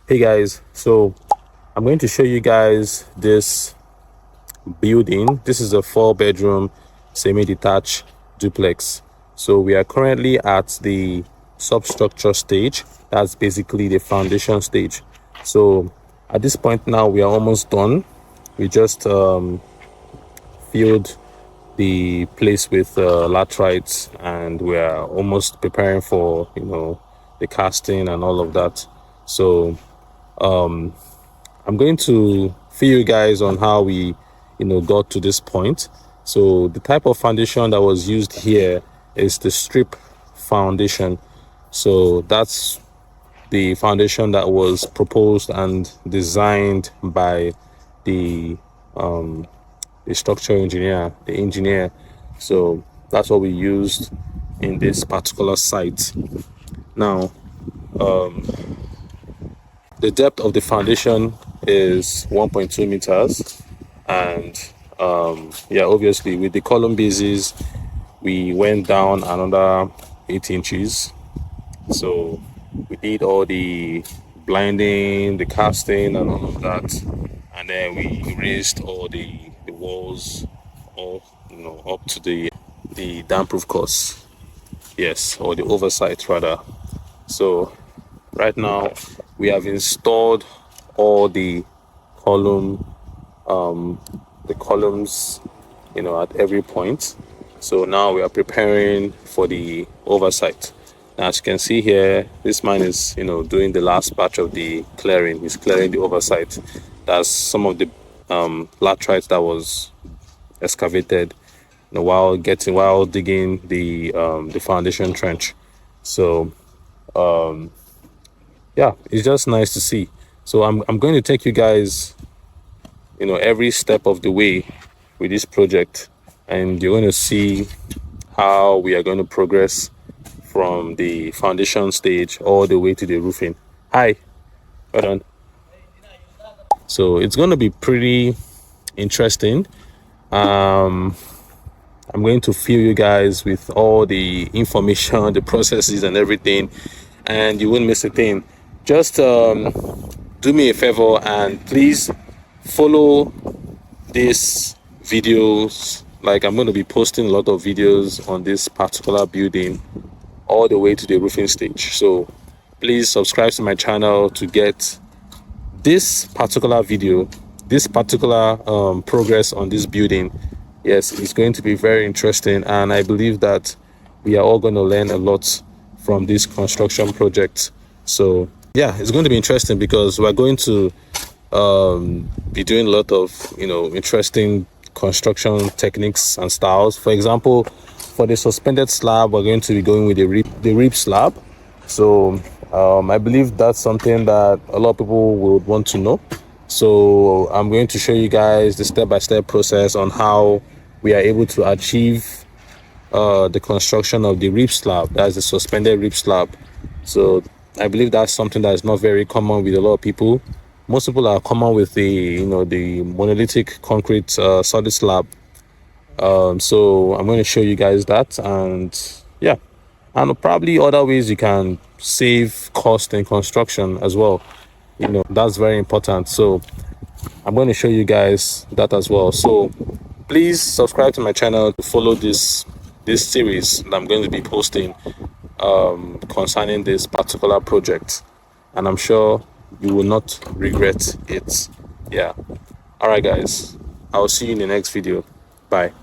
Hey guys, so I'm going to show you guys this building. This is a 4-bedroom semi-detached duplex. So we are currently at the substructure stage. That's basically the foundation stage. So at this point now we are almost done. We just filled the place with laterites, and we are almost preparing for the casting and all of that. So I'm going to fill you guys on how we got to this point. So the type of foundation that was used here is the strip foundation. So that's the foundation that was proposed and designed by the the structural engineer, the engineer. So that's what we used in this particular site. Now, the depth of the foundation is 1.2 meters, and yeah, obviously with the column bases we went down another 8 inches. So we did all the blinding, the casting and all of that, and then we raised all the walls all up to the damp proof course, yes, or the oversight rather. So right now we have installed all column the columns at every point. So now we are preparing for the oversight. Now, as you can see here, this man is doing the last batch of the clearing. He's clearing the oversight. That's some of the laterite that was excavated while digging the foundation trench. So yeah, it's just nice to see. So I'm going to take you guys every step of the way with this project, and you're going to see how we are going to progress from the foundation stage all the way to the roofing. Hi, well done. So it's going to be pretty interesting. I'm going to fill you guys with all the information, the processes and everything, and you won't miss a thing. Just do me a favor and please follow these videos. Like, I'm going to be posting a lot of videos on this particular building all the way to the roofing stage. So please subscribe to my channel to get this particular video, this particular progress on this building. Yes, it's going to be very interesting, and I believe that we are all going to learn a lot from this construction project. So yeah, it's going to be interesting because we're going to be doing a lot of interesting construction techniques and styles. For example, for the suspended slab, we're going to be going with the rib slab. So I believe that's something that a lot of people would want to know. So I'm going to show you guys the step-by-step process on how we are able to achieve the construction of the rib slab. That's the suspended rib slab. So I believe that's something that is not very common with a lot of people. Most people are common with the the monolithic concrete solid slab. So I'm going to show you guys that, and yeah, and probably other ways you can save cost in construction as well. That's very important. So I'm going to show you guys that as well. So please subscribe to my channel to follow this series that I'm going to be posting concerning this particular project, and I'm sure you will not regret it. Yeah. All right guys, I'll see you in the next video. Bye.